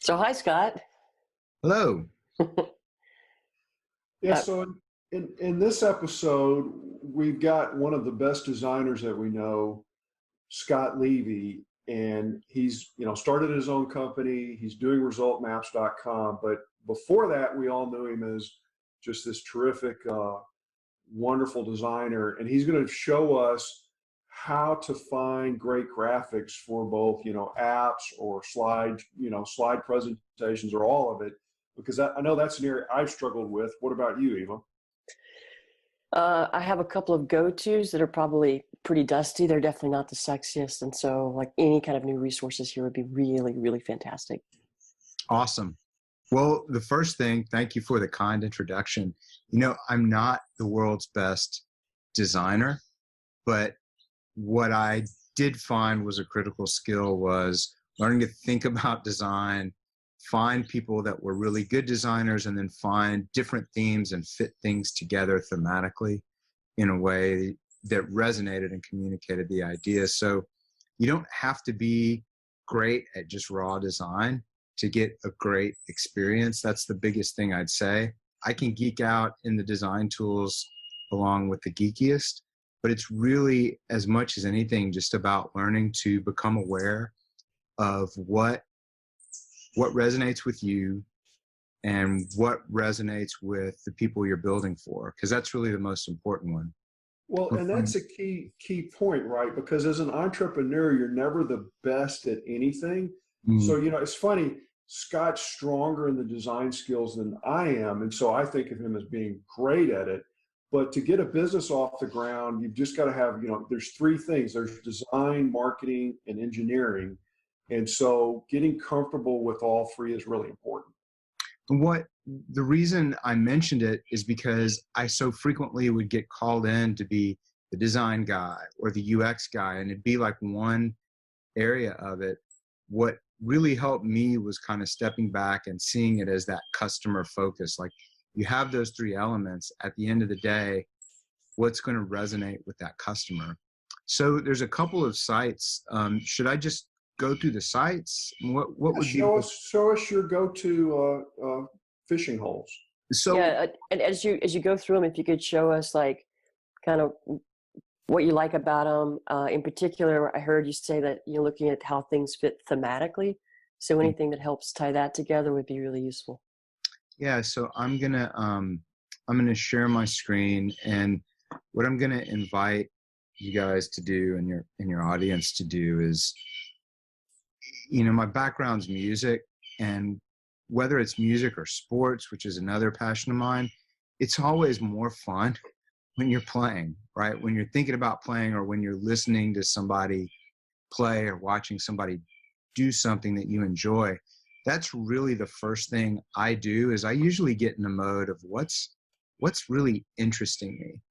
So hi, Scott. Hello. Yeah, Uh, so in this episode, we've got one of the best designers that we know, Scott Levy, and he's, started his own company. He's doing resultmaps.com, but before that, we all knew him as just this terrific, wonderful designer, and he's going to show us how to find great graphics for both, apps or slide presentations or all of it, because I know that's an area I've struggled with. What about you, Eva? I have a couple of go-tos that are probably pretty dusty. They're definitely not the sexiest, and so like any kind of new resources here would be really, really fantastic. Awesome. Well, the first thing, thank you for the kind introduction. I'm not the world's best designer, but what I did find was a critical skill was learning to think about design, find people that were really good designers, and then find different themes and fit things together thematically in a way that resonated and communicated the idea. So you don't have to be great at just raw design to get a great experience. That's the biggest thing I'd say. I can geek out in the design tools along with the geekiest, but it's really, as much as anything, just about learning to become aware of what resonates with you and what resonates with the people you're building for, because that's really the most important one. Well, and that's a key point, right? Because as an entrepreneur, you're never the best at anything. So, it's funny, Scott's stronger in the design skills than I am. And so I think of him as being great at it. But to get a business off the ground, you've just got to have, there's three things. There's design, marketing, and engineering. And so getting comfortable with all three is really important. What the reason I mentioned it is because I so frequently would get called in to be the design guy or the UX guy, and it'd be like one area of it. What really helped me was kind of stepping back and seeing it as that customer focus. Like, you have those three elements. At the end of the day, what's going to resonate with that customer? So there's a couple of sites. Should I just go through the sites? What would show us your go-to fishing holes. So yeah, and as you go through them, if you could show us like kind of what you like about them. In particular, I heard you say that you're looking at how things fit thematically. So anything that helps tie that together would be really useful. Yeah, so I'm gonna share my screen, and what I'm gonna invite you guys to do and your audience to do is, my background's music, and whether it's music or sports, which is another passion of mine, it's always more fun when you're playing, right? When you're thinking about playing, or when you're listening to somebody play or watching somebody do something that you enjoy. That's really the first thing I do. Is I usually get in the mode of what's really interesting me.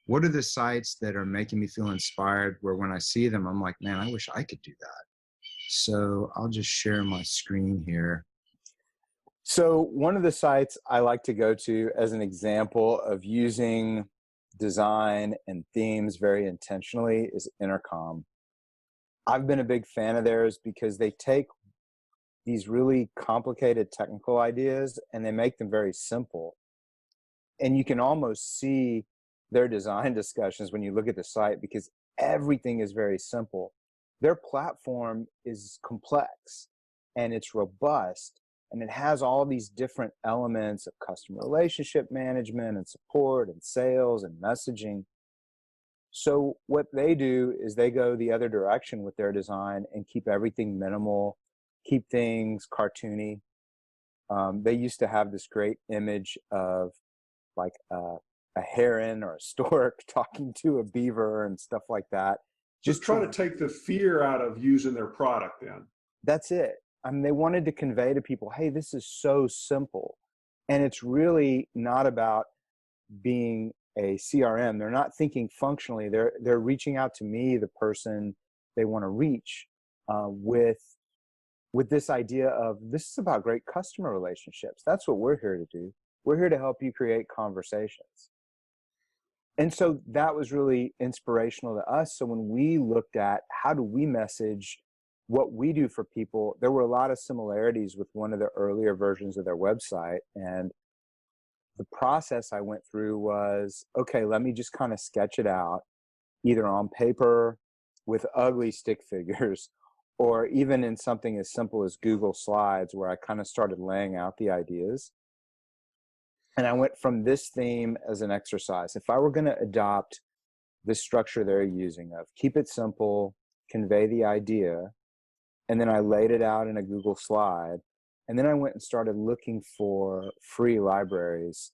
What are the sites that are making me feel inspired, where when I see them, I'm like, man, I wish I could do that. So I'll just share my screen here. So one of the sites I like to go to as an example of using design and themes very intentionally is Intercom. I've been a big fan of theirs because they take these really complicated technical ideas and they make them very simple. And you can almost see their design discussions when you look at the site, because everything is very simple. Their platform is complex and it's robust, and it has all these different elements of customer relationship management and support and sales and messaging. So what they do is they go the other direction with their design and keep everything minimal, keep things cartoony. They used to have this great image of like a heron or a stork talking to a beaver and stuff like that. Just trying to take the fear out of using their product then. That's it. I mean, they wanted to convey to people, hey, this is so simple. And it's really not about being a CRM. They're not thinking functionally. They're reaching out to me, the person they want to reach, with this idea of, this is about great customer relationships. That's what we're here to do. We're here to help you create conversations. And so that was really inspirational to us. So when we looked at how do we message what we do for people, there were a lot of similarities with one of the earlier versions of their website. And the process I went through was, okay, let me just kind of sketch it out, either on paper with ugly stick figures, or even in something as simple as Google Slides, where I kind of started laying out the ideas. And I went from this theme as an exercise. If I were going to adopt this structure they're using of keep it simple, convey the idea, and then I laid it out in a Google slide, and then I went and started looking for free libraries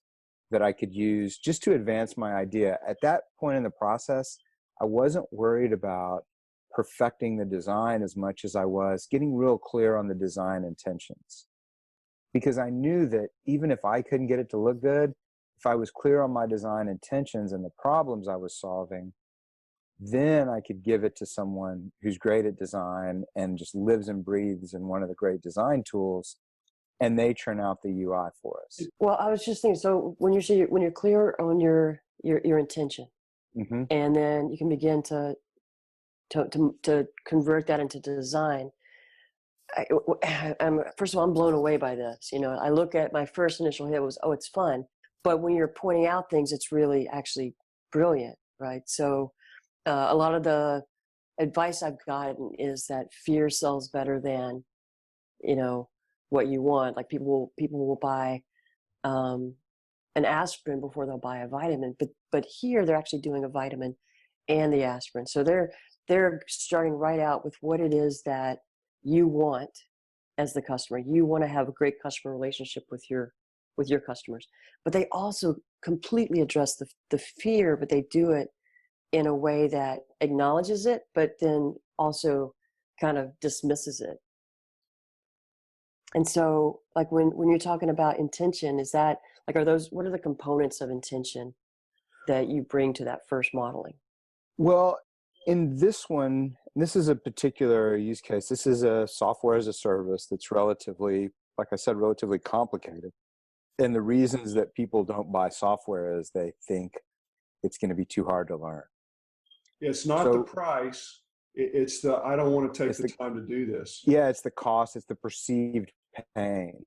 that I could use just to advance my idea. At that point in the process, I wasn't worried about perfecting the design as much as I was getting real clear on the design intentions. Because I knew that even if I couldn't get it to look good, if I was clear on my design intentions and the problems I was solving, then I could give it to someone who's great at design and just lives and breathes in one of the great design tools, and they churn out the UI for us. Well, I was just thinking, so when you're clear on your intention, Mm-hmm. and then you can begin to convert that into design. First of all, I'm blown away by this. You know, I look at my first initial hit was, oh, it's fun. But when you're pointing out things, it's really actually brilliant, right? So a lot of the advice I've gotten is that fear sells better than, you know, what you want. Like people will buy an aspirin before they'll buy a vitamin, but here they're actually doing a vitamin and the aspirin. So they're starting right out with what it is that you want as the customer. You want to have a great customer relationship with your customers, but they also completely address the fear, but they do it in a way that acknowledges it, but then also kind of dismisses it. And so like when you're talking about intention, is that like, what are the components of intention that you bring to that first modeling? Well, in this one, this is a particular use case. This is a software as a service that's relatively, like I said, relatively complicated. And the reasons that people don't buy software is they think it's going to be too hard to learn. It's not the price. It's the, I don't want to take the time to do this. Yeah, it's the cost. It's the perceived pain.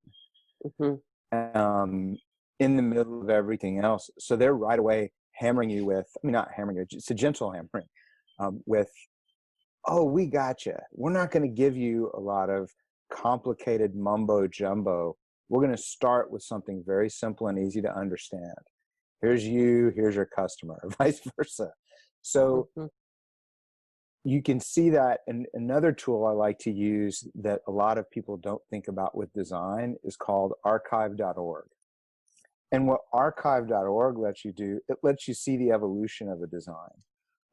Mm-hmm. In the middle of everything else. So they're right away hammering you with, I mean, not hammering you, it's a gentle hammering with, oh, we got you. We're not going to give you a lot of complicated mumbo jumbo. We're going to start with something very simple and easy to understand. Here's you, here's your customer, vice versa. So you can see that. And another tool I like to use that a lot of people don't think about with design is called archive.org. And what archive.org lets you do, it lets you see the evolution of a design.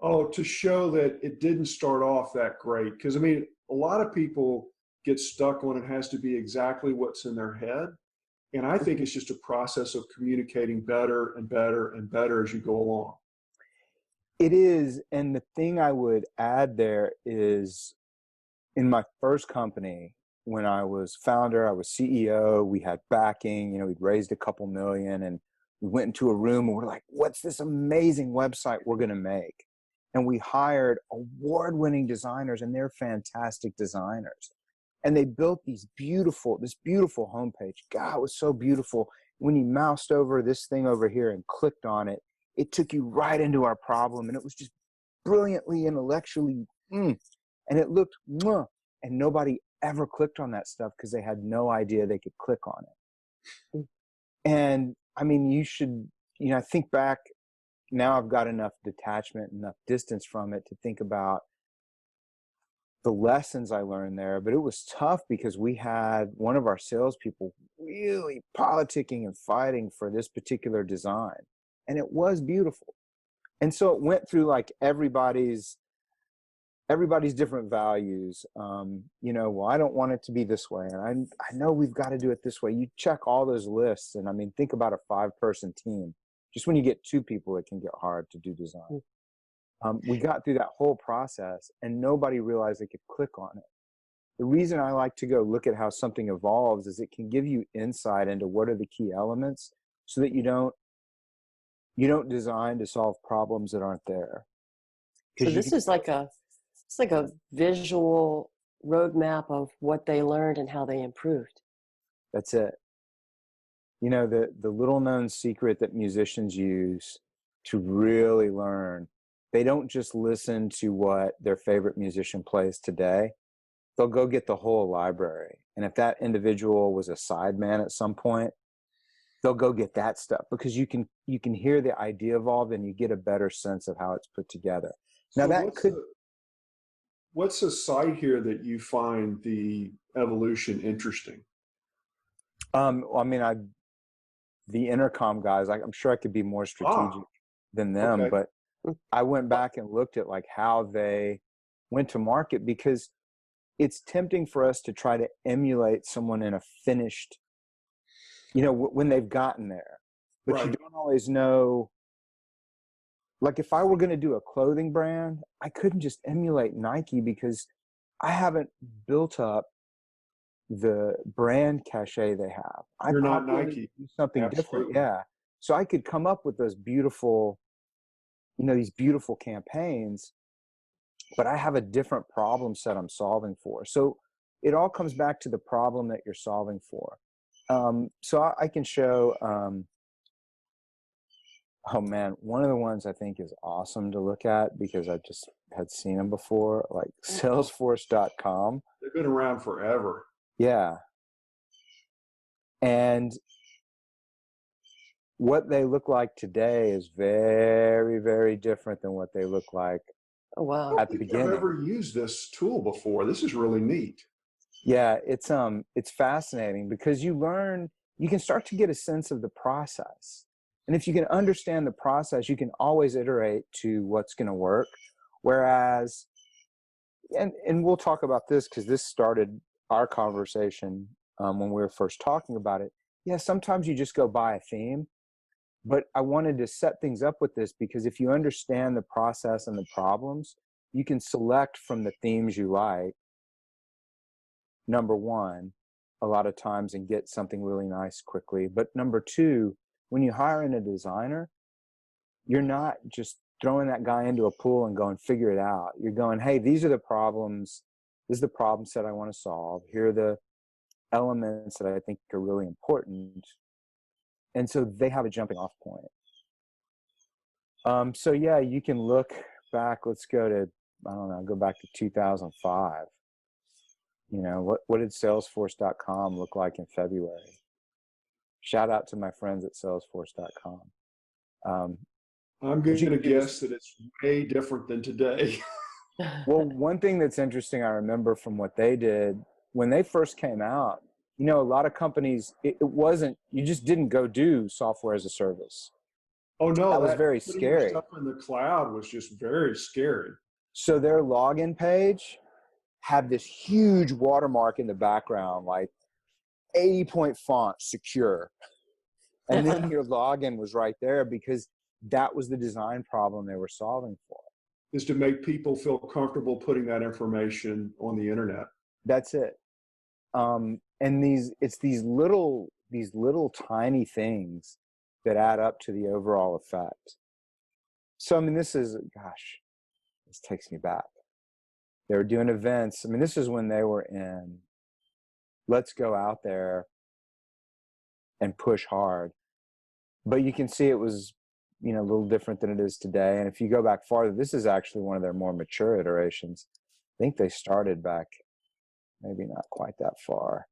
Oh, to show that it didn't start off that great. Because, I mean, a lot of people get stuck on it has to be exactly what's in their head. And I think it's just a process of communicating better and better and better as you go along. It is. And the thing I would add there is in my first company, when I was founder, I was CEO, we had backing, you know, we'd raised a couple million, and we went into a room and we're like, what's this amazing website we're going to make? And we hired award-winning designers, and they're fantastic designers. And they built this beautiful homepage. God, it was so beautiful. When you moused over this thing over here and clicked on it, it took you right into our problem. And it was just brilliantly intellectually, and it looked, and nobody ever clicked on that stuff because they had no idea they could click on it. And I mean, you should, you know, I think back, now I've got enough detachment, enough distance from it to think about the lessons I learned there. But it was tough because we had one of our salespeople really politicking and fighting for this particular design. And it was beautiful. And so it went through like everybody's different values. You know, well, I don't want it to be this way. And I know we've got to do it this way. You check all those lists. And I mean, think about a 5-person team. Just when you get 2 people, it can get hard to do design. We got through that whole process and nobody realized they could click on it. The reason I like to go look at how something evolves is it can give you insight into what are the key elements so that you don't design to solve problems that aren't there. So this is like a visual roadmap of what they learned and how they improved. That's it. You know, the little known secret that musicians use to really learn, they don't just listen to what their favorite musician plays today. They'll go get the whole library. And if that individual was a sideman at some point, they'll go get that stuff, because you can hear the idea evolve and you get a better sense of how it's put together. Now So that could what's a site here that you find the evolution interesting? I mean, the Intercom guys, I'm sure I could be more strategic than them, okay. but I went back and looked at like how they went to market, because it's tempting for us to try to emulate someone in a finished, you know, when they've gotten there, but you Right. don't always know. Like if I were going to do a clothing brand, I couldn't just emulate Nike, because I haven't built up the brand cachet they have. I You're not probably need Nike. to do something different. Absolutely. Yeah. So I could come up with those beautiful, you know, these beautiful campaigns, but I have a different problem set I'm solving for. So it all comes back to the problem that you're solving for. So I can show, oh man, one of the ones I think is awesome to look at, because I just had seen them before, like salesforce.com. They've been around forever. Yeah. And what they look like today is very, very different than what they look like Oh, wow. at the I've beginning. never used this tool before. This is really neat. Yeah, it's fascinating, because you can start to get a sense of the process. And if you can understand the process, you can always iterate to what's going to work. Whereas, and we'll talk about this because this started our conversation when we were first talking about it. Yeah, sometimes you just go buy a theme, but I wanted to set things up with this, because if you understand the process and the problems, you can select from the themes you like, number one, a lot of times, and get something really nice quickly. But number two, when you hire in a designer, you're not just throwing that guy into a pool and going, figure it out. You're going, hey, these are the problems. This is the problem set I want to solve. Here are the elements that I think are really important. And so they have a jumping off point. So yeah, you can look back. Let's go to, I don't know, go back to 2005. You know, what did Salesforce.com look like in February? Shout out to my friends at Salesforce.com. I'm going to guess that it's way different than today. Well, one thing that's interesting, I remember from what they did when they first came out, you know, a lot of companies, it wasn't, you just didn't go do software as a service. Oh no, That was very putting scary. Stuff in the cloud was just very scary. So their login page had this huge watermark in the background, like 80-point font, secure. And then your login was right there, because that was the design problem they were solving for. Is to make people feel comfortable putting that information on the internet. That's it. And it's these little tiny things that add up to the overall effect. So, I mean, this takes me back. They were doing events. I mean, this is when they were in, let's go out there and push hard. But you can see it was, you know, a little different than it is today. And if you go back farther, this is actually one of their more mature iterations. I think they started back, maybe not quite that far.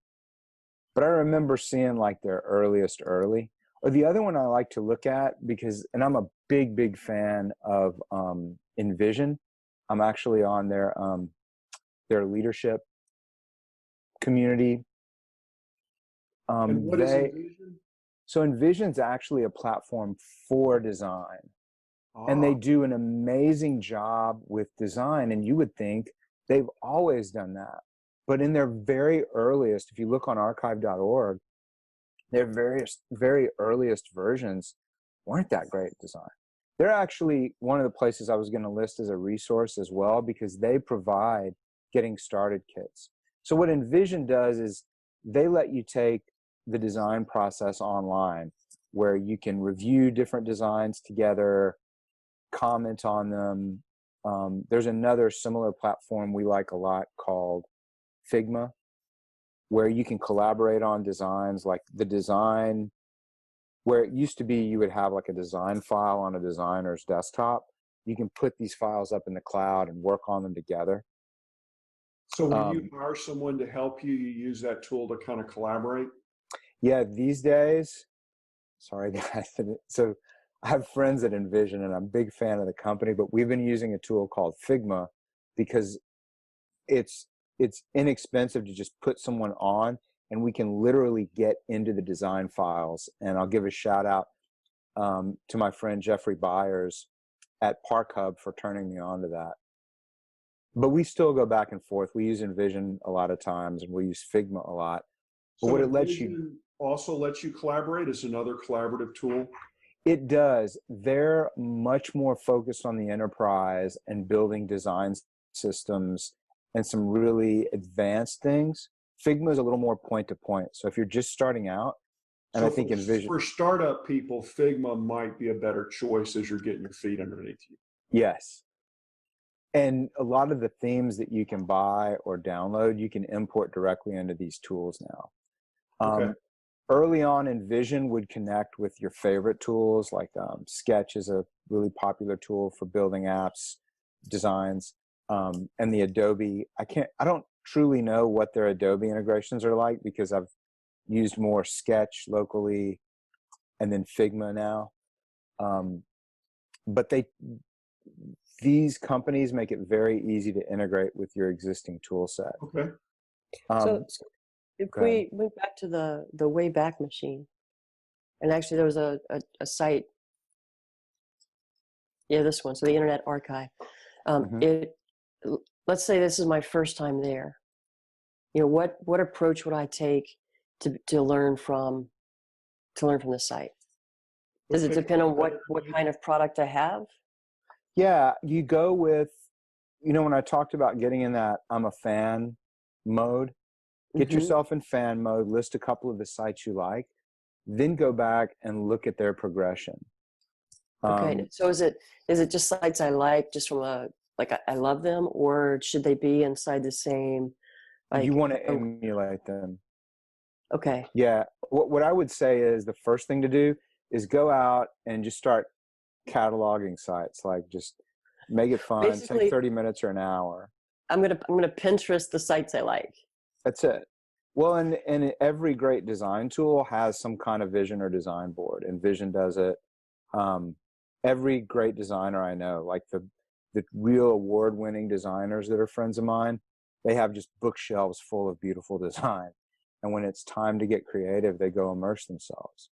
But I remember seeing like their earliest early. Or the other one I like to look at, because, and I'm a big, big fan of Envision. I'm actually on their leadership community. And what is Envision? So Envision's actually a platform for design. And they do an amazing job with design. And you would think they've always done that. But in their very earliest, if you look on archive.org, their very earliest versions weren't that great at design. They're actually one of the places I was going to list as a resource as well, because they provide getting started kits. So what Envision does is they let you take the design process online, where you can review different designs together, comment on them. There's another similar platform we like a lot called Figma, where you can collaborate on designs, like the design, where it used to be you would have like a design file on a designer's desktop. You can put these files up in the cloud and work on them together. So when you hire someone to help you, you use that tool to kind of collaborate? Yeah, these days, sorry guys. So I have friends at Envision and I'm a big fan of the company, but we've been using a tool called Figma because it's inexpensive to just put someone on, and we can literally get into the design files. And I'll give a shout out to my friend Jeffrey Byers at Park Hub for turning me on to that. But we still go back and forth. We use Envision a lot of times, and we use Figma a lot. But So what it lets Envision you also lets you collaborate as another collaborative tool? It does. They're much more focused on the enterprise and building design systems and some really advanced things. Figma is a little more point to point. So if you're just starting out, and So I think Envision, for startup people, Figma might be a better choice as you're getting your feet underneath you. yes. And a lot of the themes that you can buy or download, you can import directly into these tools now. Okay. Early on, Envision would connect with your favorite tools, like Sketch is a really popular tool for building apps, designs, and the Adobe. I don't truly know what their Adobe integrations are like because I've used more Sketch locally and then Figma now. But these companies make it very easy to integrate with your existing tool set. Okay. So if go ahead. we went back to the Wayback Machine, and actually there was a site, yeah, this one, so the Internet Archive. Let's say this is my first time there. You know, what approach would I take to learn from the site? Does it depend on what kind of product I have? Yeah, you go with, when I talked about getting in that I'm a fan mode, get yourself in fan mode, list a couple of the sites you like, then go back and look at their progression. Okay, so is it just sites I like, just from I love them, or should they be inside the same? You want to emulate them. Okay. Yeah. What I would say is the first thing to do is go out and just start cataloging sites. Like, just make it fun. Basically, take 30 minutes or an hour. I'm gonna Pinterest the sites I like. That's it. Well, and every great design tool has some kind of vision or design board. Envision does it. Every great designer I know, like the real award-winning designers that are friends of mine, they have just bookshelves full of beautiful design. And when it's time to get creative, they go immerse themselves.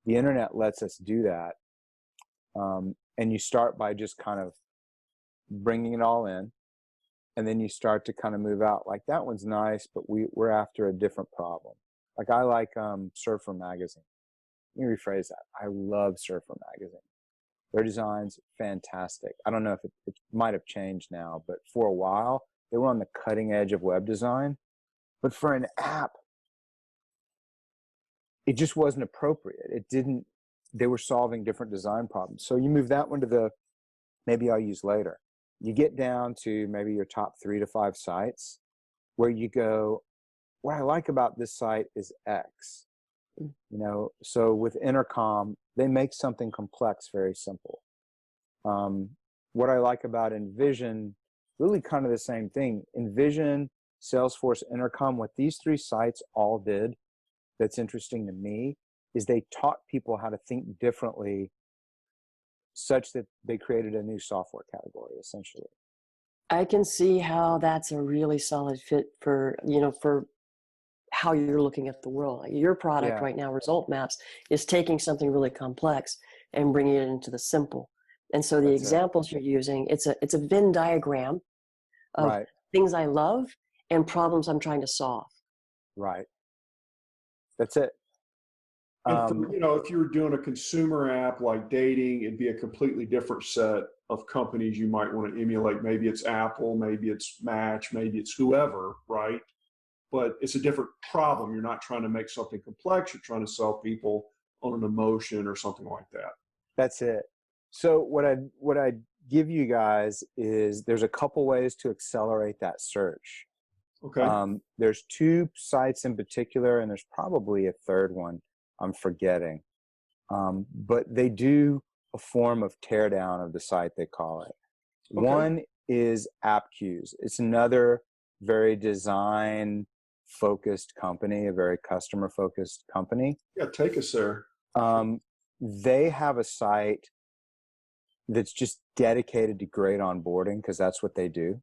The internet lets us do that. And you start by just kind of bringing it all in. And then you start to kind of move out. Like, that one's nice, but we're after a different problem. Like, I like Surfer Magazine. Let me rephrase that. I love Surfer Magazine. Their design's fantastic. I don't know if it might have changed now, but for a while, they were on the cutting edge of web design. But for an app, it just wasn't appropriate. They were solving different design problems. So you move that one to maybe I'll use later. You get down to maybe your top 3 to 5 sites where you go, what I like about this site is X. So with Intercom, they make something complex very simple. What I like about Envision, really kind of the same thing. Envision, Salesforce, Intercom, what these 3 sites all did that's interesting to me is they taught people how to think differently, such that they created a new software category, essentially. I can see how that's a really solid fit for how you're looking at the world. Like, your product right now, Result Maps, is taking something really complex and bringing it into the simple. And so the examples you're using, it's a Venn diagram of things I love and problems I'm trying to solve. Right. That's it. And if you were doing a consumer app like dating, it'd be a completely different set of companies you might want to emulate. Maybe it's Apple, maybe it's Match, maybe it's whoever, right? But it's a different problem. You're not trying to make something complex. You're trying to sell people on an emotion or something like that. That's it. So what I give you guys is there's a couple ways to accelerate that search. Okay. There's two sites in particular, and there's probably a third one I'm forgetting. But they do a form of teardown of the site, they call it. Okay. One is AppQs. It's another very design focused company, a very customer focused company. Yeah, take us there. They have a site that's just dedicated to great onboarding because that's what they do.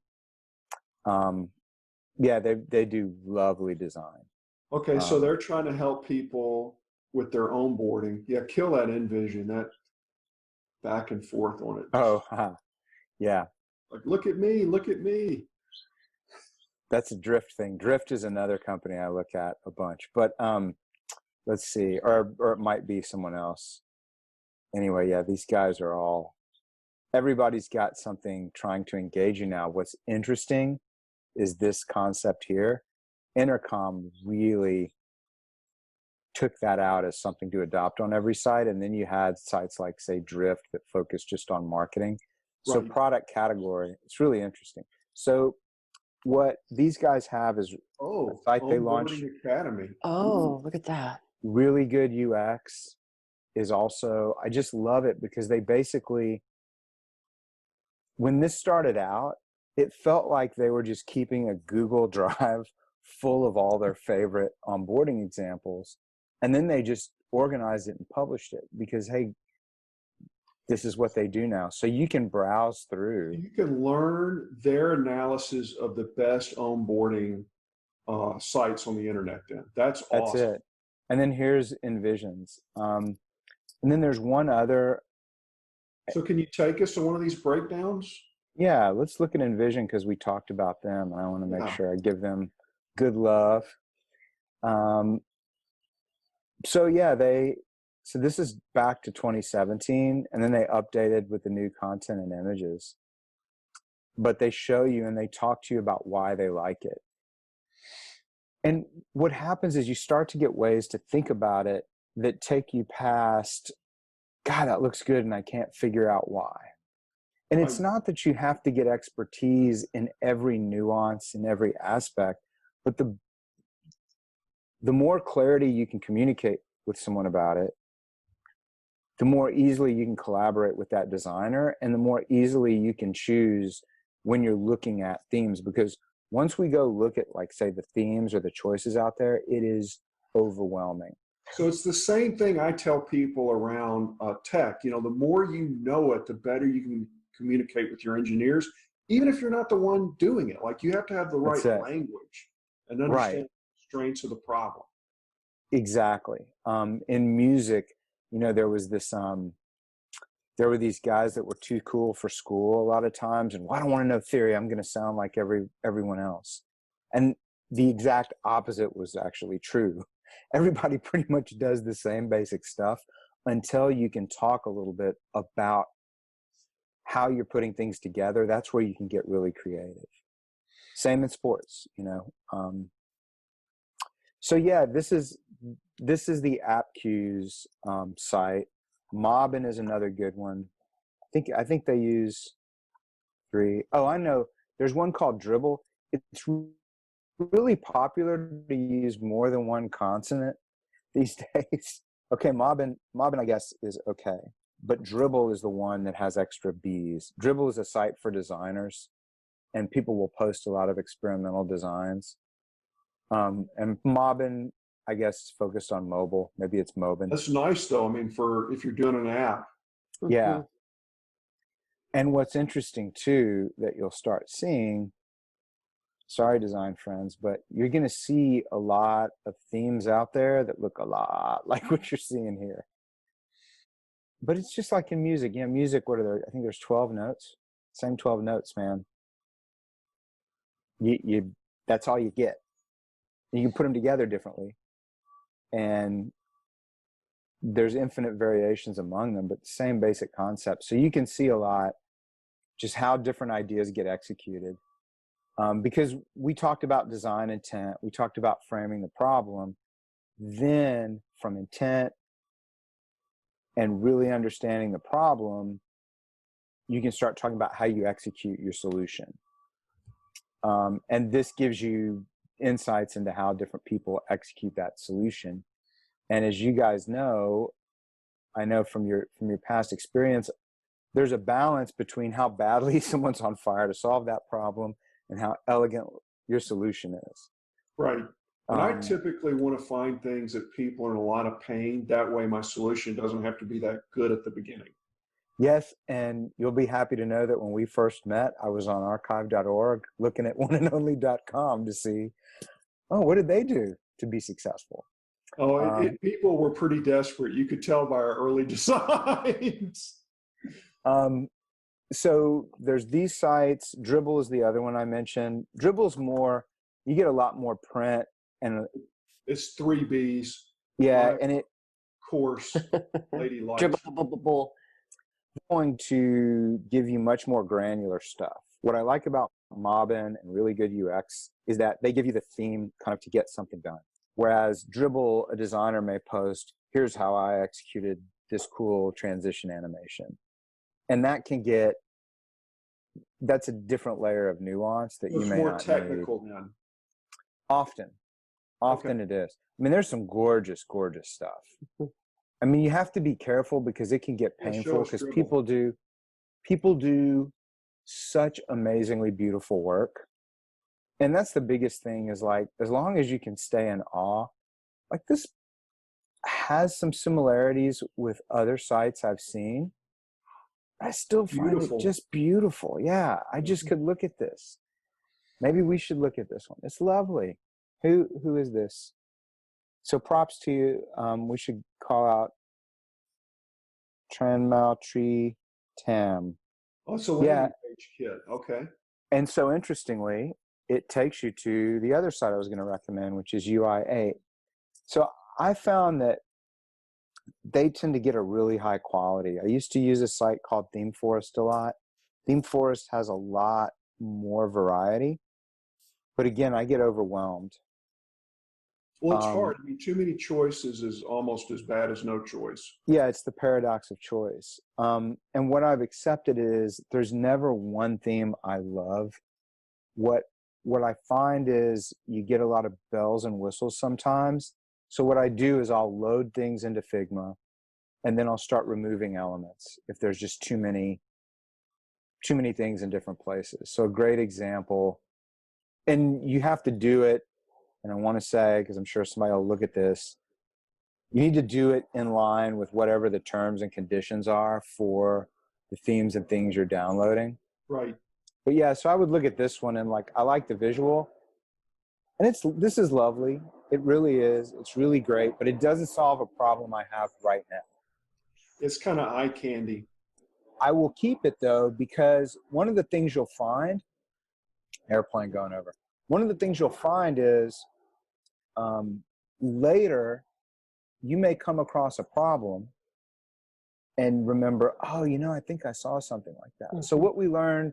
Yeah, they do lovely design. Okay, so they're trying to help people with their own boarding. Yeah, kill that InVision, that back and forth on it. Oh, yeah. Like, look at me, look at me. That's a Drift thing. Drift is another company I look at a bunch, but let's see, or it might be someone else. Anyway, yeah, these guys are all. Everybody's got something trying to engage you now. What's interesting is this concept here. Intercom really took that out as something to adopt on every site, and then you had sites like, say, Drift that focus just on marketing. So Right. product category, it's really interesting. So what these guys have is a site they launched. Onboarding Academy. Oh, look at that. Really good UX is also, I just love it because they basically, when this started out, it felt like they were just keeping a Google Drive full of all their favorite onboarding examples. And then they just organized it and published it because, hey, this is what they do now. So you can browse through. You can learn their analysis of the best onboarding sites on the internet then. That's awesome. That's it. And then here's Envisions. And then there's one other. So can you take us to one of these breakdowns? Yeah, let's look at Envision because we talked about them. And I want to make sure I give them good love. So yeah, so this is back to 2017, and then they updated with the new content and images. But they show you and they talk to you about why they like it. And what happens is you start to get ways to think about it that take you past, God, that looks good, and I can't figure out why. And it's not that you have to get expertise in every nuance, in every aspect, but the more clarity you can communicate with someone about it, the more easily you can collaborate with that designer, and the more easily you can choose when you're looking at themes. Because once we go look at, like, say, the themes or the choices out there, it is overwhelming. So it's the same thing I tell people around tech. You know, the more you know it, the better you can communicate with your engineers, even if you're not the one doing it. Like, you have to have the right language and understand the strengths of the problem. Exactly. In music, you know, there was this, there were these guys that were too cool for school a lot of times. And, well, I don't want to know theory. I'm going to sound like everyone else. And the exact opposite was actually true. Everybody pretty much does the same basic stuff until you can talk a little bit about how you're putting things together. That's where you can get really creative. Same in sports, you know. So yeah, this is the AppQs site. Mobbin is another good one. I think they use 3. Oh, I know. There's one called Dribbble. It's really popular to use more than one consonant these days. Okay, Mobbin I guess is okay, but Dribbble is the one that has extra B's. Dribbble is a site for designers, and people will post a lot of experimental designs. And Mobbin, I guess, focused on mobile. Maybe it's Mobin. That's nice, though. I mean, for if you're doing an app. Yeah. And what's interesting, too, that you'll start seeing, sorry, design friends, but you're going to see a lot of themes out there that look a lot like what you're seeing here. But it's just like in music. You know, music, what are there? I think there's 12 notes. Same 12 notes, man. You that's all you get. You can put them together differently. And there's infinite variations among them, but the same basic concept. So you can see a lot just how different ideas get executed. Because we talked about design intent, we talked about framing the problem. Then from intent and really understanding the problem, you can start talking about how you execute your solution. And this gives you insights into how different people execute that solution. And as you guys know, I know from your past experience, there's a balance between how badly someone's on fire to solve that problem and how elegant your solution is. Right. And I Um, typically want to find things that people are in a lot of pain. That way my solution doesn't have to be that good at the beginning. yes, and you'll be happy to know that when we first met, I was on archive.org looking at oneandonly.com to see, oh, what did they do to be successful? Oh, Um, people were pretty desperate. You could tell by our early designs. um, so there's these sites. Dribble is the other one I mentioned. Dribble's more, you get a lot more print and It's 3Bs. yeah, Live, and it course, lady life. Dribble. going to give you much more granular stuff. What I like about Mobbin and really good UX is that they give you the theme kind of to get something done. Whereas Dribble, a designer may post, here's how I executed this cool transition animation. And that can get, that's a different layer of nuance that you It's may more not technical need. then. Often it is. I mean, there's some gorgeous stuff. I mean, you have to be careful because it can get Yeah, show painful us because Dribble. people do such amazingly beautiful work. And that's the biggest thing is like, as long as you can stay in awe, like this has some similarities with other sites I've seen. I still find Beautiful. it just beautiful. Yeah, I just could look at this. Maybe we should look at this one. It's lovely. Who is this? So props to you. We should call out Tranmaltree Tam. Oh, it's a Yeah. landing page kit. Okay. And so interestingly, it takes you to the other site I was going to recommend, which is UI8. So I found that they tend to get a really high quality. I used to use a site called ThemeForest a lot. ThemeForest has a lot more variety. But again, I get overwhelmed. Well, it's hard. I mean, too many choices is almost as bad as no choice. Yeah, it's the paradox of choice. And what I've accepted is there's never one theme I love. What I find is you get a lot of bells and whistles sometimes. So what I do is I'll load things into Figma and then I'll start removing elements if there's just too many things in different places. So a great example, and you have to do it, and I want to say, because I'm sure somebody will look at this, you need to do it in line with whatever the terms and conditions are for the themes and things you're downloading. Right. But yeah, so I would look at this one and like, I like the visual, and this is lovely. It really is. It's really great, but it doesn't solve a problem I have right now. It's kind of eye candy. I will keep it though, because one of the things you'll find, airplane going over. One of the things you'll find is later you may come across a problem and remember, oh, I think I saw something like that. Mm-hmm. So what we learned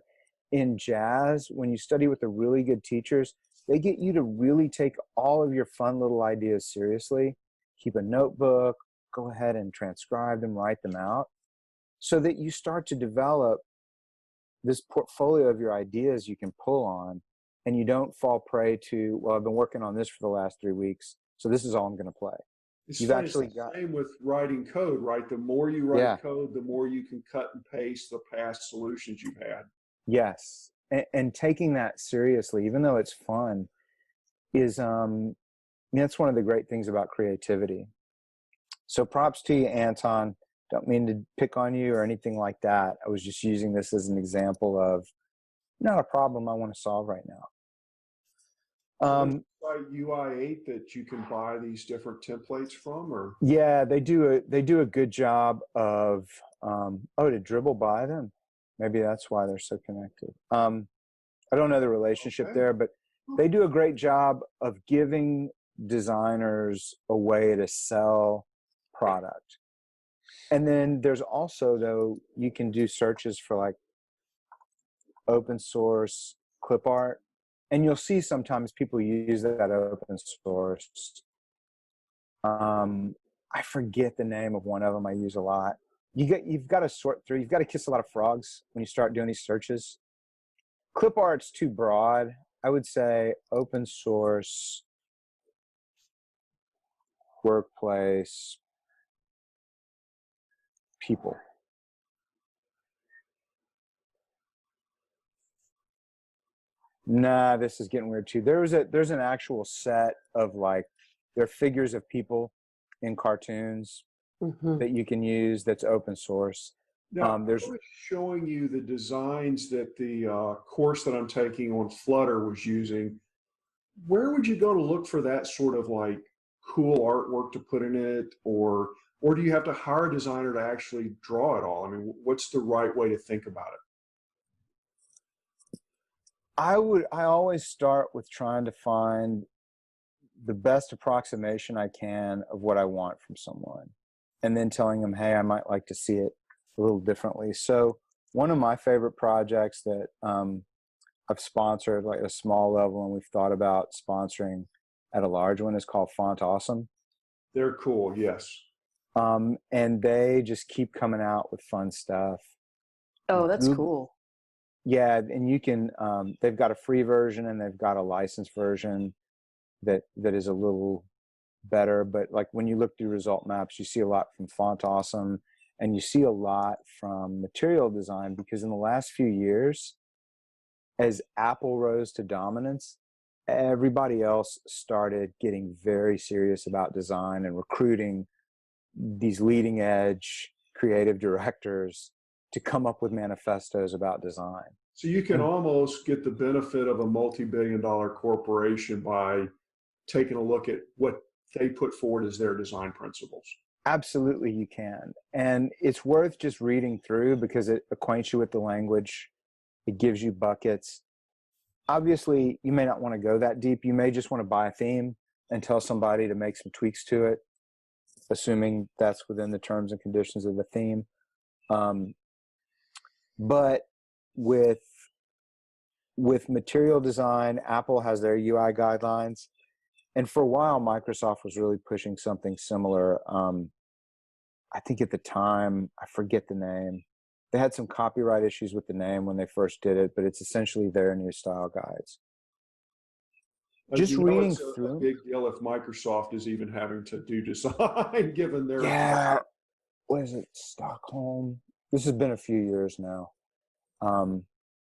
in jazz, when you study with the really good teachers, they get you to really take all of your fun little ideas seriously, keep a notebook, go ahead and transcribe them, write them out, so that you start to develop this portfolio of your ideas you can pull on, and you don't fall prey to, well, I've been working on this for the last 3 weeks, so this is all I'm going to play. It's You've funny, actually it's the got same with writing code, right? The more you write code, the more you can cut and paste the past solutions you've had. Yes, and taking that seriously, even though it's fun, is that's one of the great things about creativity. So props to you, Anton. Don't mean to pick on you or anything like that. I was just using this as an example of not a problem I want to solve right now. UI8 that you can buy these different templates from, or yeah, they do a good job of did Dribble buy them? Maybe that's why they're so connected. I don't know the relationship there, but they do a great job of giving designers a way to sell product. And then there's also, though, you can do searches for like open source clip art, and you'll see sometimes people use that open source. I forget the name of one of them I use a lot. You've got to sort through. You've got to kiss a lot of frogs when you start doing these searches. Clip art's too broad. I would say open source, workplace, people. Nah, this is getting weird too. There's an actual set of like, there are figures of people in cartoons Hmm. that you can use that's open source. Now, I There's was showing you the designs that the course that I'm taking on Flutter was using. Where would you go to look for that sort of like cool artwork to put in it, or do you have to hire a designer to actually draw it all? I mean, what's the right way to think about it? I always start with trying to find the best approximation I can of what I want from someone, and then telling them, hey, I might like to see it a little differently. So one of my favorite projects that I've sponsored like at a small level, and we've thought about sponsoring at a large one, is called Font Awesome. They're cool, yes. And they just keep coming out with fun stuff. Oh, that's Google, cool. yeah, and you can. They've got a free version and they've got a licensed version that is a little better. But like when you look through result maps, you see a lot from Font Awesome, and you see a lot from Material Design, because in the last few years, as Apple rose to dominance, everybody else started getting very serious about design and recruiting these leading edge creative directors to come up with manifestos about design. So you can And almost get the benefit of a multi-billion-dollar corporation by taking a look at what they put forward as their design principles. absolutely you can. And it's worth just reading through because it acquaints you with the language. It gives you buckets. Obviously, you may not want to go that deep. You may just want to buy a theme and tell somebody to make some tweaks to it, assuming that's within the terms and conditions of the theme. But with Material Design, Apple has their UI guidelines, and for a while, Microsoft was really pushing something similar. I think at the time, I forget the name. They had some copyright issues with the name when they first did it, but it's essentially their new style guides. Just You know, reading it's a through. big deal if Microsoft is even having to do design, given their Yeah, what is it? Stockholm. This has been a few years now.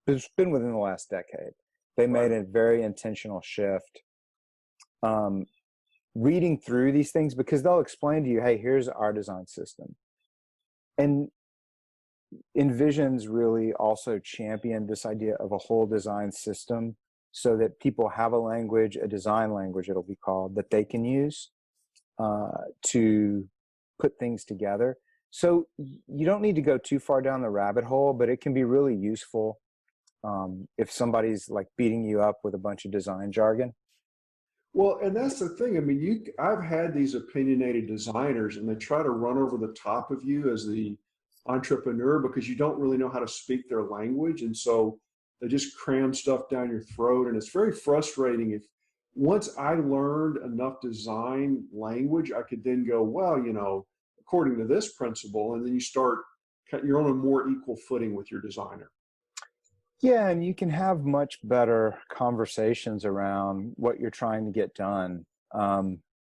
It's been within the last decade. They made right. a very intentional shift. Reading through these things, because they'll explain to you, hey, here's our design system. And Envision's really also championed this idea of a whole design system so that people have a language, a design language, it'll be called, that they can use to put things together. So you don't need to go too far down the rabbit hole, but it can be really useful if somebody's like beating you up with a bunch of design jargon. Well, and that's the thing. I mean, I've had these opinionated designers, and they try to run over the top of you as the entrepreneur because you don't really know how to speak their language, and so they just cram stuff down your throat, and it's very frustrating. If once I learned enough design language, I could then go, well, you know, according to this principle, and then you're on a more equal footing with your designer. Yeah, and you can have much better conversations around what you're trying to get done.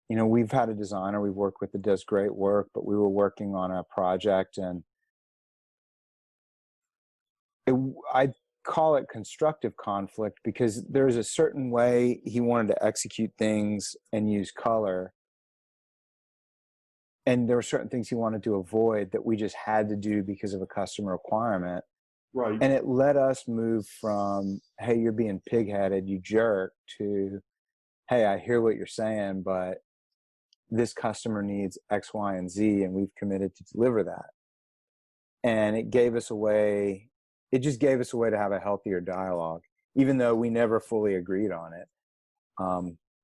We've had a designer we've worked with that does great work, but we were working on a project, and I call it constructive conflict because there's a certain way he wanted to execute things and use color. And there were certain things he wanted to avoid that we just had to do because of a customer requirement. Right. And it let us move from, hey, you're being pigheaded, you jerk, to, hey, I hear what you're saying, but this customer needs X, Y, and Z, and we've committed to deliver that. And it just gave us a way to have a healthier dialogue. Even though we never fully agreed on it,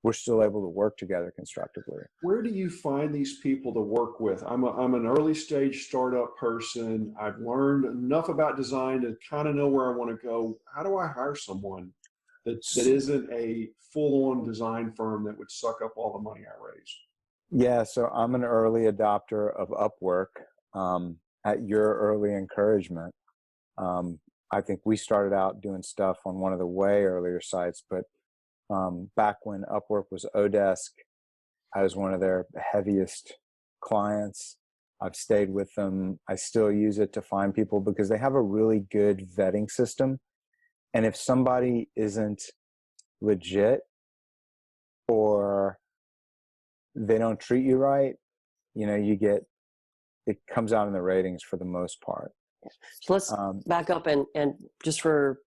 we're still able to work together constructively. Where do you find these people to work with? I'm an early stage startup person. I've learned enough about design to kind of know where I want to go. How do I hire someone that isn't a full-on design firm that would suck up all the money I raise? Yeah, so I'm an early adopter of Upwork at your early encouragement. I think we started out doing stuff on one of the way earlier sites, but back when Upwork was Odesk, I was one of their heaviest clients. I've stayed with them. I still use it to find people because they have a really good vetting system. And if somebody isn't legit or they don't treat you right, you know, it comes out in the ratings for the most part. So let's back up and just for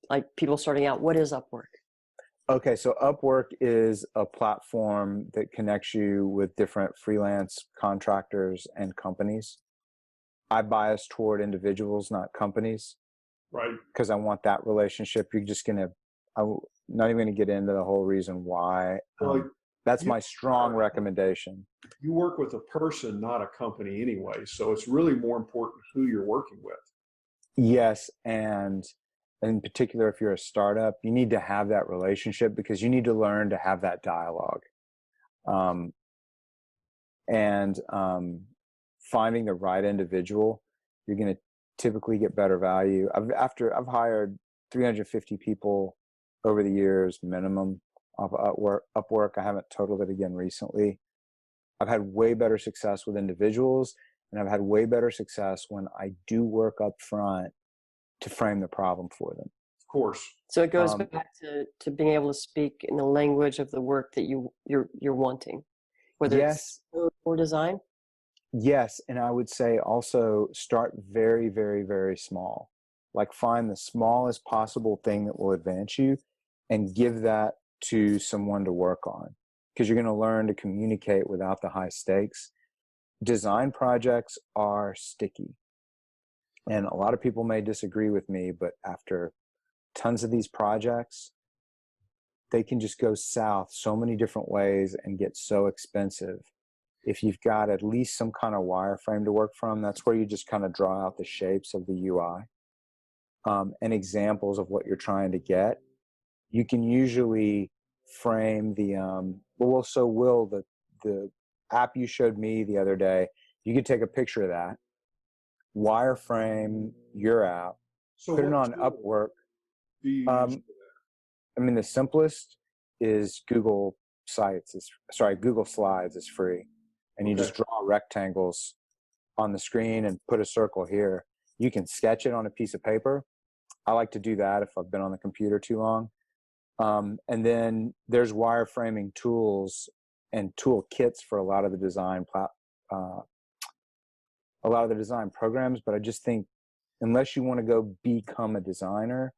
like people starting out, what is Upwork? Okay, so Upwork is a platform that connects you with different freelance contractors and companies. I bias toward individuals, not companies, Right. because I want that relationship. I'm not even going to get into the whole reason why. Well, That's my strong recommendation. you work with a person, not a company anyway. So it's really more important who you're working with. Yes, and in particular, if you're a startup, you need to have that relationship because you need to learn to have that dialogue. And finding the right individual, you're going to typically get better value. I've hired 350 people over the years minimum off Upwork. I haven't totaled it again recently. I've had way better success with individuals, and I've had way better success when I do work up front to frame the problem for them. Of course. So it goes back to being able to speak in the language of the work that you're wanting, whether it's code or design. Yes, and I would say also start very, very, very small. Like find the smallest possible thing that will advance you and give that to someone to work on, because you're going to learn to communicate without the high stakes. Design projects are sticky. And a lot of people may disagree with me, but after tons of these projects, they can just go south so many different ways and get so expensive. If you've got at least some kind of wireframe to work from, that's where you just kind of draw out the shapes of the UI and examples of what you're trying to get. You can usually frame the the app you showed me the other day, you could take a picture of that, wireframe your app, So put it what on tool Upwork. do you use Um, for that? I mean, the simplest is Google Slides is free. And you Okay. just draw rectangles on the screen and put a circle here. You can sketch it on a piece of paper. I like to do that if I've been on the computer too long. And then there's wireframing tools and toolkits for a lot of the design programs. But I just think unless you want to go become a designer,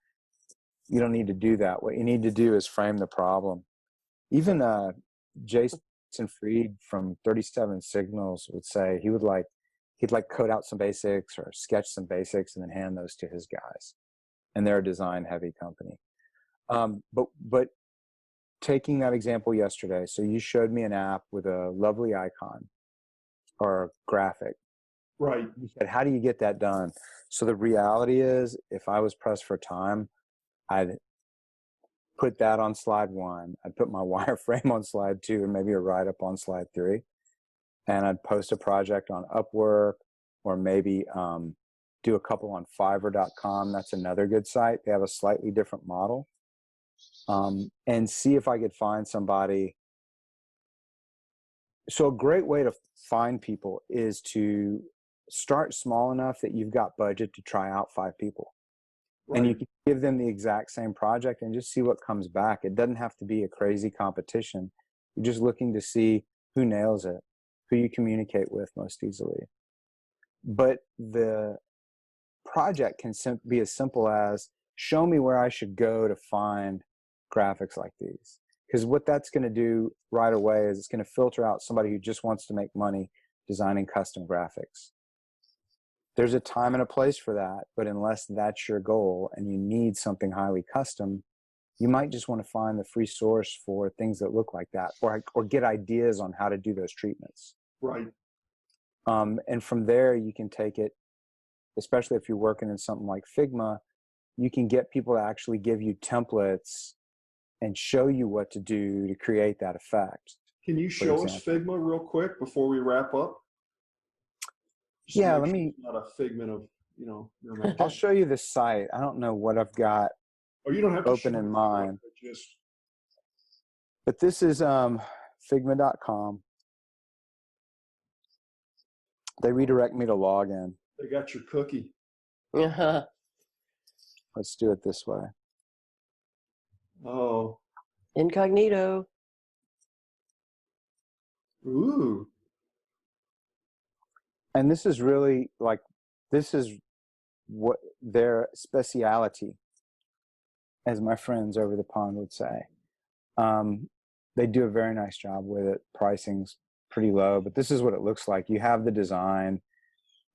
you don't need to do that. What you need to do is frame the problem. Even Jason Fried from 37 Signals would say he'd code out some basics or sketch some basics and then hand those to his guys. And they're a design heavy company. But taking that example yesterday, so you showed me an app with a lovely icon or graphic. Right. You said, how do you get that done? So the reality is, if I was pressed for time, I'd put that on slide 1. I'd put my wireframe on slide 2 and maybe a write-up on slide 3. And I'd post a project on Upwork or maybe do a couple on Fiverr.com. That's another good site. They have a slightly different model. And see if I could find somebody. So a great way to find people is to start small enough that you've got budget to try out 5 people. Right. And you can give them the exact same project and just see what comes back. It doesn't have to be a crazy competition. You're just looking to see who nails it, who you communicate with most easily. But the project can be as simple as show me where I should go to find graphics like these. Because what that's going to do right away is it's going to filter out somebody who just wants to make money designing custom graphics. There's a time and a place for that, but unless that's your goal and you need something highly custom, you might just want to find the free source for things that look like that, or get ideas on how to do those treatments. Right. And from there, you can take it, especially if you're working in something like Figma, you can get people to actually give you templates and show you what to do to create that effect. Can you show us Figma real quick before we wrap up? Yeah, let me. It's not a figment of never mind. I'll show you the site. I don't know what I've got Oh, you don't have to open show in me, mind, but just but this is Figma.com. They redirect me to log in. they got your cookie. Uh-huh. Let's do it this way. Oh, Incognito. ooh, And this is really like, this is what their speciality, as my friends over the pond would say. They do a very nice job with it. Pricing's pretty low, but this is what it looks like. You have the design.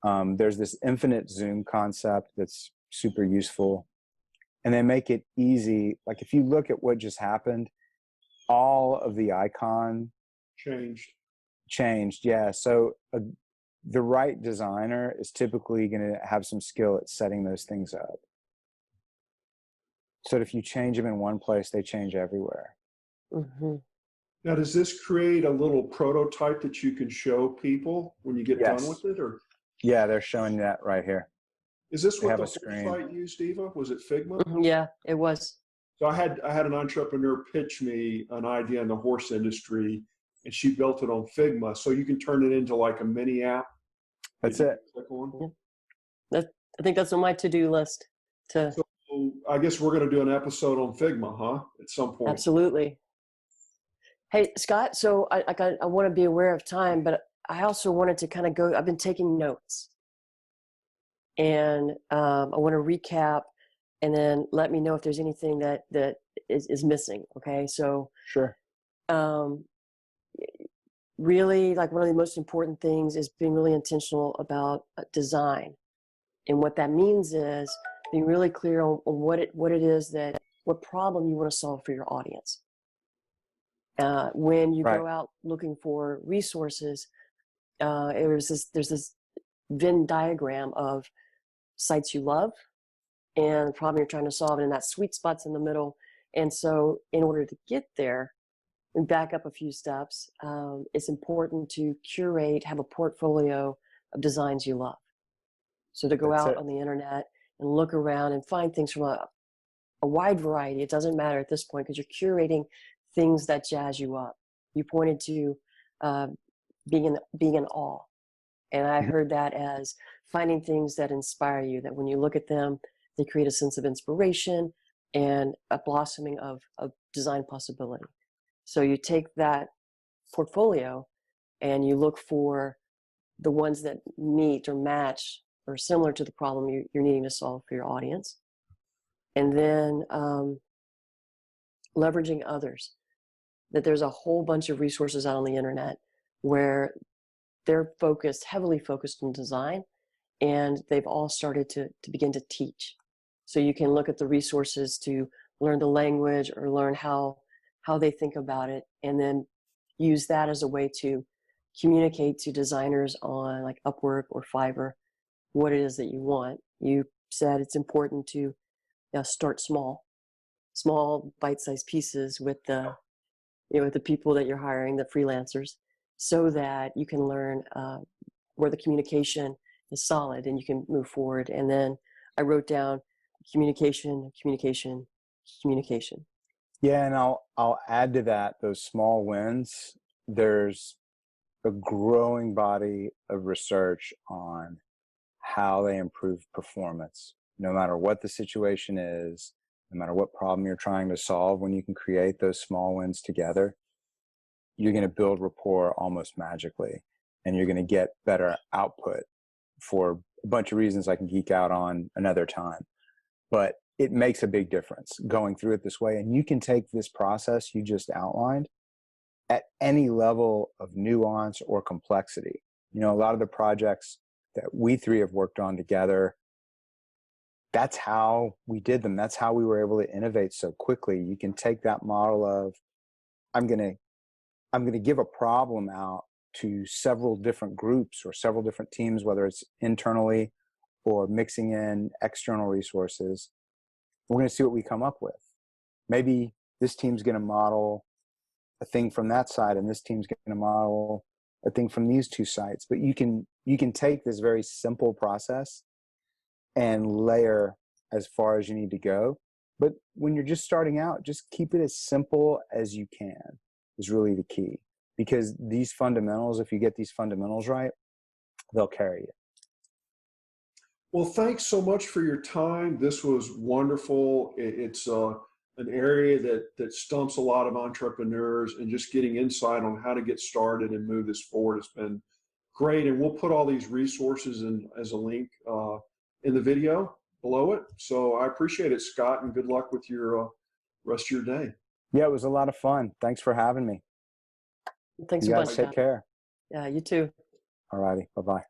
There's this infinite zoom concept that's super useful. And they make it easy. Like if you look at what just happened, all of the icon changed. Yeah. So the right designer is typically going to have some skill at setting those things up. So that if you change them in one place, they change everywhere. Mm-hmm. Now, does this create a little prototype that you can show people when you get done Yes. with it, or Yeah, they're showing that right here. is this They what have the a screen. whole site used, Eva? Was it Figma? Yeah, it was. So I had an entrepreneur pitch me an idea in the horse industry, and she built it on Figma. So you can turn it into like a mini app. That's that you it. can click on. I think that's on my to-do list. To So I guess we're going to do an episode on Figma, huh? At some point. absolutely. Hey, Scott. So I want to be aware of time, but I also wanted to kind of go. I've been taking notes, and I want to recap, and then let me know if there's anything that is missing. Okay, so Sure. um, really, like one of the most important things is being really intentional about design, and what that means is being really clear on what it is what problem you want to solve for your audience. When you Right. go out looking for resources, there's this Venn diagram of sites you love and the problem you're trying to solve, and that sweet spot's in the middle. And so, in order to get there, and back up a few steps, it's important to have a portfolio of designs you love. So to go That's out it. on the internet and look around and find things from a wide variety. It doesn't matter at this point because you're curating things that jazz you up. You pointed to being in awe, and I Mhm. heard that as finding things that inspire you. That when you look at them, they create a sense of inspiration and a blossoming of design possibility. So you take that portfolio and you look for the ones that meet or match or similar to the problem you're needing to solve for your audience. And then leveraging others. That there's a whole bunch of resources out on the internet where they're heavily focused on design, and they've all started to begin to teach. So you can look at the resources to learn the language or learn how they think about it, and then use that as a way to communicate to designers on like Upwork or Fiverr what it is that you want. You said it's important to start small bite-sized pieces with the with the people that you're hiring, the freelancers, so that you can learn where the communication is solid and you can move forward. And then I wrote down communication. Yeah, and I'll add to that those small wins. There's a growing body of research on how they improve performance, no matter what the situation is, no matter what problem you're trying to solve. When you can create those small wins together, you're going to build rapport almost magically, and you're going to get better output for a bunch of reasons I can geek out on another time. But it makes a big difference going through it this way. And you can take this process you just outlined at any level of nuance or complexity. A lot of the projects that we three have worked on together, that's how we did them. That's how we were able to innovate so quickly. You can take that model of, I'm going to give a problem out to several different groups or several different teams, whether it's internally or mixing in external resources. We're going to see what we come up with. Maybe this team's going to model a thing from that side, and this team's going to model a thing from these two sides. But you can take this very simple process and layer as far as you need to go. But when you're just starting out, just keep it as simple as you can is really the key. Because these fundamentals, if you get these fundamentals right, they'll carry you. Well, thanks so much for your time. This was wonderful. It's an area that stumps a lot of entrepreneurs, and just getting insight on how to get started and move this forward has been great. And we'll put all these resources in as a link in the video below it. So I appreciate it, Scott, and good luck with your rest of your day. Yeah, it was a lot of fun. Thanks for having me. Thanks You a guys bunch, take Scott. care. Yeah, you too. All righty. Bye-bye.